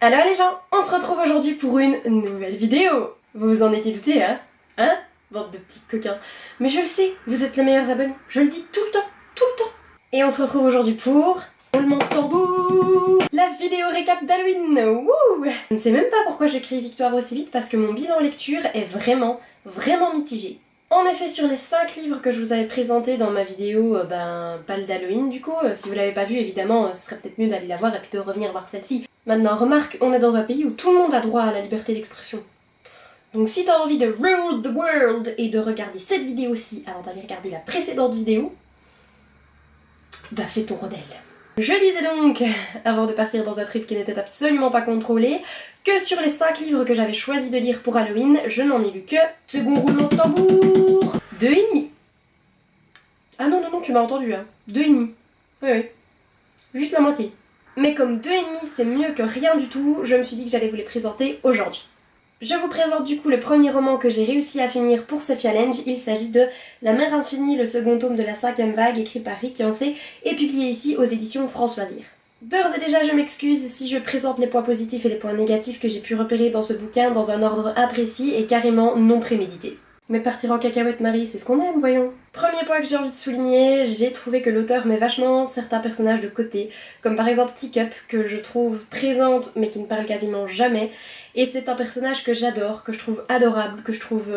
Alors les gens, on se retrouve aujourd'hui pour une nouvelle vidéo. Vous vous en étiez douté, hein? Hein? Bande de petits coquins. Mais je le sais, vous êtes les meilleurs abonnés. Je le dis tout le temps, tout le temps. Et on se retrouve aujourd'hui pour... roulement de tambour! La vidéo récap d'Halloween! Wouh! Je ne sais même pas pourquoi j'écris victoire aussi vite parce que mon bilan lecture est vraiment mitigé. En effet, sur les 5 livres que je vous avais présentés dans ma vidéo, pas le d'Halloween du coup, si vous l'avez pas vu évidemment, ce serait peut-être mieux d'aller la voir et puis de revenir voir celle-ci. Maintenant, remarque, on est dans un pays où tout le monde a droit à la liberté d'expression. Donc si t'as envie de rule the world et de regarder cette vidéo-ci avant d'aller regarder la précédente vidéo, bah fais ton rebelle. Je disais donc, avant de partir dans un trip qui n'était absolument pas contrôlé, que sur les 5 livres que j'avais choisi de lire pour Halloween, je n'en ai lu que... Second roulement de tambour 2,5. Ah non, tu m'as entendu, hein. 2,5. Oui. Juste la moitié. Mais comme 2,5 c'est mieux que rien du tout, je me suis dit que j'allais vous les présenter aujourd'hui. Je vous présente du coup le premier roman que j'ai réussi à finir pour ce challenge. Il s'agit de La mer infinie, le second tome de la 5e vague, écrit par Rick Yancey et publié ici aux éditions France Loisirs. D'ores et déjà, je m'excuse si je présente les points positifs et les points négatifs que j'ai pu repérer dans ce bouquin dans un ordre imprécis et carrément non prémédité. Mais partir en cacahuète, Marie, c'est ce qu'on aime, voyons. Premier point que j'ai envie de souligner, j'ai trouvé que l'auteur met vachement certains personnages de côté, comme par exemple Teacup, que je trouve présente mais qui ne parle quasiment jamais, et c'est un personnage que j'adore, que je trouve adorable, que je trouve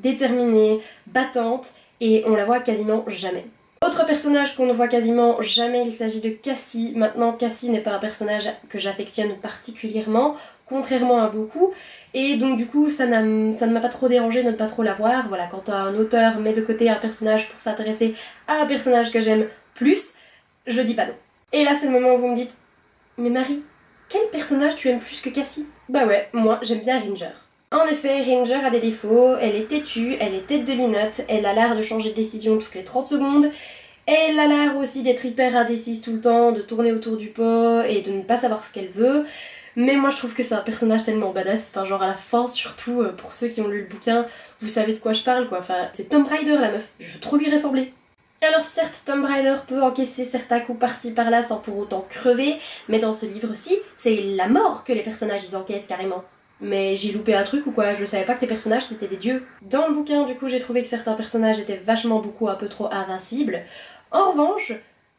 déterminée, battante, et on la voit quasiment jamais. Autre personnage qu'on ne voit quasiment jamais, il s'agit de Cassie. Maintenant, Cassie n'est pas un personnage que j'affectionne particulièrement, contrairement à beaucoup, et donc du coup ça ne m'a pas trop dérangé de ne pas trop la voir. Voilà, quand un auteur met de côté un personnage pour s'intéresser à un personnage que j'aime plus, je dis pas non. Et là c'est le moment où vous me dites « Mais Marie, quel personnage tu aimes plus que Cassie ?» Bah ouais, moi j'aime bien Ringer. En effet, Ringer a des défauts, elle est têtue, elle est tête de linotte, elle a l'air de changer de décision toutes les 30 secondes, elle a l'air aussi d'être hyper indécise tout le temps, de tourner autour du pot et de ne pas savoir ce qu'elle veut. Mais moi je trouve que c'est un personnage tellement badass, enfin genre à la fin surtout, pour ceux qui ont lu le bouquin, vous savez de quoi je parle quoi, enfin c'est Tomb Raider la meuf, je veux trop lui ressembler. Alors certes, Tomb Raider peut encaisser certains coups par-ci par-là sans pour autant crever, mais dans ce livre-ci, c'est la mort que les personnages ils encaissent carrément. Mais j'ai loupé un truc ou quoi, je savais pas que tes personnages c'était des dieux. Dans le bouquin du coup j'ai trouvé que certains personnages étaient vachement un peu trop invincibles. En revanche,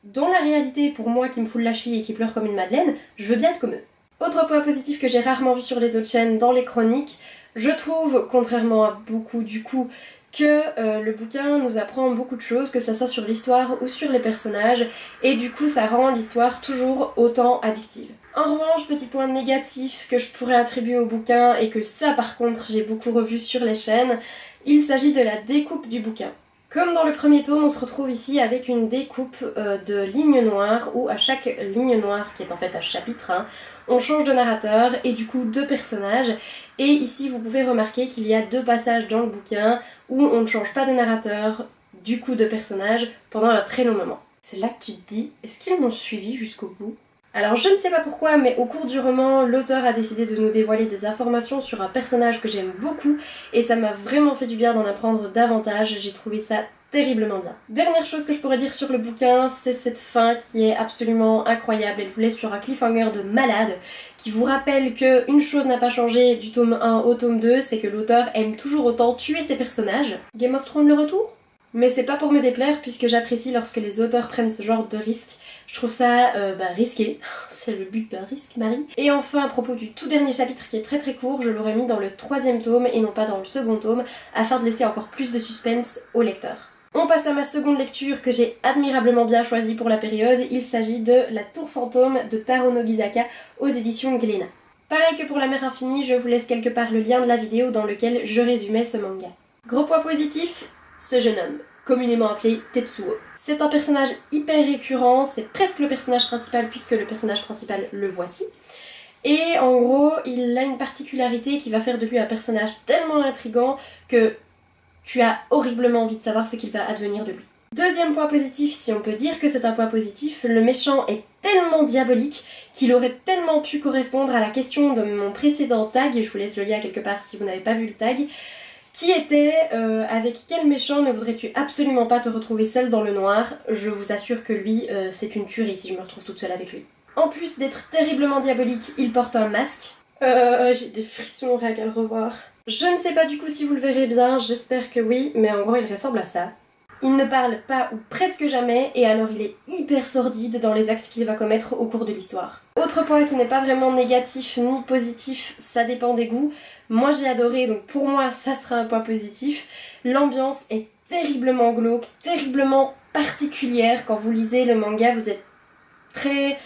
dans la réalité pour moi qui me fout la cheville et qui pleure comme une madeleine, je veux bien être comme eux. Autre point positif que j'ai rarement vu sur les autres chaînes dans les chroniques, je trouve, contrairement à beaucoup du coup, que le bouquin nous apprend beaucoup de choses, que ce soit sur l'histoire ou sur les personnages, et du coup ça rend l'histoire toujours autant addictive. En revanche, petit point négatif que je pourrais attribuer au bouquin, et que ça par contre j'ai beaucoup revu sur les chaînes, il s'agit de la découpe du bouquin. Comme dans le premier tome, on se retrouve ici avec une découpe de lignes noires, où à chaque ligne noire, qui est en fait un chapitre, on change de narrateur et du coup de personnages. Et ici vous pouvez remarquer qu'il y a 2 passages dans le bouquin où on ne change pas de narrateur, du coup de personnage, pendant un très long moment. C'est là que tu te dis, est-ce qu'ils m'ont suivi jusqu'au bout ? Alors je ne sais pas pourquoi, mais au cours du roman, l'auteur a décidé de nous dévoiler des informations sur un personnage que j'aime beaucoup et ça m'a vraiment fait du bien d'en apprendre davantage, j'ai trouvé ça terriblement bien. Dernière chose que je pourrais dire sur le bouquin, c'est cette fin qui est absolument incroyable. Elle vous laisse sur un cliffhanger de malade qui vous rappelle qu'une chose n'a pas changé du tome 1 au tome 2, c'est que l'auteur aime toujours autant tuer ses personnages. Game of Thrones le retour ? Mais c'est pas pour me déplaire puisque j'apprécie lorsque les auteurs prennent ce genre de risque. Je trouve ça risqué, c'est le but d'un risque, Marie. Et enfin, à propos du tout dernier chapitre qui est très court, je l'aurais mis dans le 3e tome et non pas dans le second tome, afin de laisser encore plus de suspense au lecteur. On passe à ma seconde lecture que j'ai admirablement bien choisie pour la période, il s'agit de La Tour Fantôme de Taro Nobizaka aux éditions Glénat. Pareil que pour La Mer Infinie, je vous laisse quelque part le lien de la vidéo dans lequel je résumais ce manga. Gros point positif, ce jeune homme, communément appelé Tetsuo. C'est un personnage hyper récurrent, c'est presque le personnage principal puisque le personnage principal le voici. Et en gros, il a une particularité qui va faire de lui un personnage tellement intriguant que tu as horriblement envie de savoir ce qu'il va advenir de lui. Deuxième point positif, si on peut dire que c'est un point positif, le méchant est tellement diabolique qu'il aurait tellement pu correspondre à la question de mon précédent tag, et je vous laisse le lien quelque part si vous n'avez pas vu le tag, qui était avec quel méchant ne voudrais-tu absolument pas te retrouver seule dans le noir ? Je vous assure que lui, c'est une tuerie si je me retrouve toute seule avec lui. En plus d'être terriblement diabolique, il porte un masque. J'ai des frissons rien qu'à le revoir. Je ne sais pas du coup si vous le verrez bien, j'espère que oui, mais en gros il ressemble à ça. Il ne parle pas ou presque jamais, et alors il est hyper sordide dans les actes qu'il va commettre au cours de l'histoire. Autre point qui n'est pas vraiment négatif ni positif, ça dépend des goûts. Moi j'ai adoré, donc pour moi ça sera un point positif. L'ambiance est terriblement glauque, terriblement particulière. Quand vous lisez le manga, vous êtes très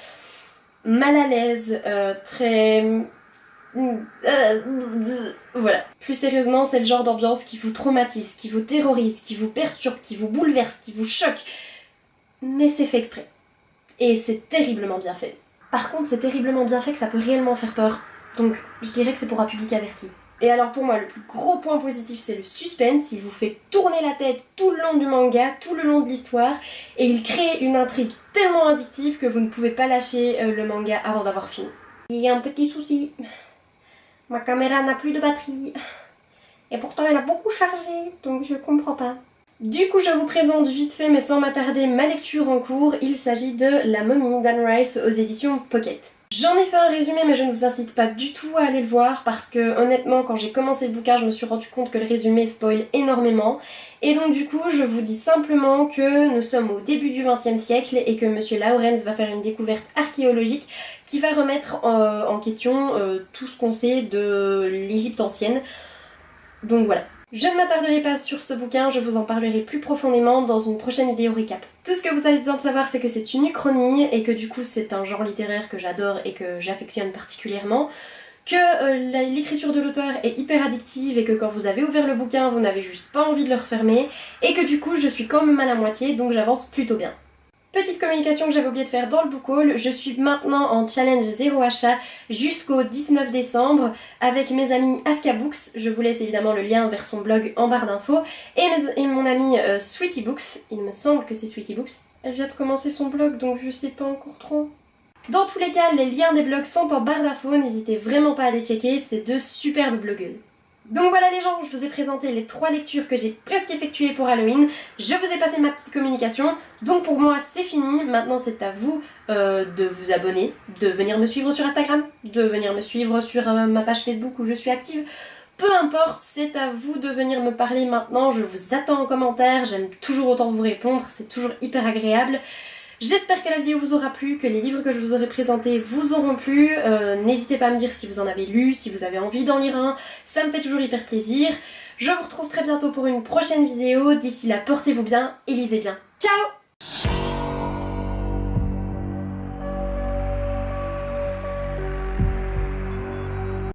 mal à l'aise, très... Voilà. Plus sérieusement, c'est le genre d'ambiance qui vous traumatise, qui vous terrorise, qui vous perturbe, qui vous bouleverse, qui vous choque. Mais c'est fait exprès. Et c'est terriblement bien fait. Par contre, c'est terriblement bien fait que ça peut réellement faire peur. Donc, je dirais que c'est pour un public averti. Et alors pour moi, le plus gros point positif, c'est le suspense. Il vous fait tourner la tête tout le long du manga, tout le long de l'histoire. Et il crée une intrigue tellement addictive que vous ne pouvez pas lâcher le manga avant d'avoir fini. Il y a un petit souci. Ma caméra n'a plus de batterie. Et pourtant elle a beaucoup chargé, donc je comprends pas. Du coup je vous présente vite fait mais sans m'attarder ma lecture en cours. Il s'agit de La Momie d'Anne Rice aux éditions Pocket. J'en ai fait un résumé mais je ne vous incite pas du tout à aller le voir parce que honnêtement quand j'ai commencé le bouquin je me suis rendu compte que le résumé spoil énormément. Et donc du coup je vous dis simplement que nous sommes au début du XXe siècle et que Monsieur Lawrence va faire une découverte archéologique qui va remettre en question tout ce qu'on sait de l'Égypte ancienne. Donc voilà. Je ne m'attarderai pas sur ce bouquin, je vous en parlerai plus profondément dans une prochaine vidéo récap. Tout ce que vous avez besoin de savoir, c'est que c'est une uchronie et que du coup c'est un genre littéraire que j'adore et que j'affectionne particulièrement, que l'écriture de l'auteur est hyper addictive et que quand vous avez ouvert le bouquin, vous n'avez juste pas envie de le refermer, et que du coup je suis quand même à la moitié, donc j'avance plutôt bien. Petite communication que j'avais oublié de faire dans le book haul, je suis maintenant en challenge 0 achat jusqu'au 19 décembre avec mes amis Aska Books. Je vous laisse évidemment le lien vers son blog en barre d'infos. Et mon amie Sweetie Books, il me semble que c'est Sweetie Books. Elle vient de commencer son blog donc je sais pas encore trop. Dans tous les cas, les liens des blogs sont en barre d'infos, n'hésitez vraiment pas à les checker, c'est deux superbes blogueuses. Donc voilà les gens, je vous ai présenté les 3 lectures que j'ai presque effectuées pour Halloween. Je vous ai passé ma petite communication, donc pour moi c'est fini. Maintenant c'est à vous de vous abonner, de venir me suivre sur Instagram, de venir me suivre sur ma page Facebook où je suis active. Peu importe, c'est à vous de venir me parler maintenant, je vous attends en commentaire, j'aime toujours autant vous répondre, c'est toujours hyper agréable. J'espère que la vidéo vous aura plu, que les livres que je vous aurai présentés vous auront plu. N'hésitez pas à me dire si vous en avez lu, si vous avez envie d'en lire un, ça me fait toujours hyper plaisir. Je vous retrouve très bientôt pour une prochaine vidéo, d'ici là portez-vous bien et lisez bien. Ciao!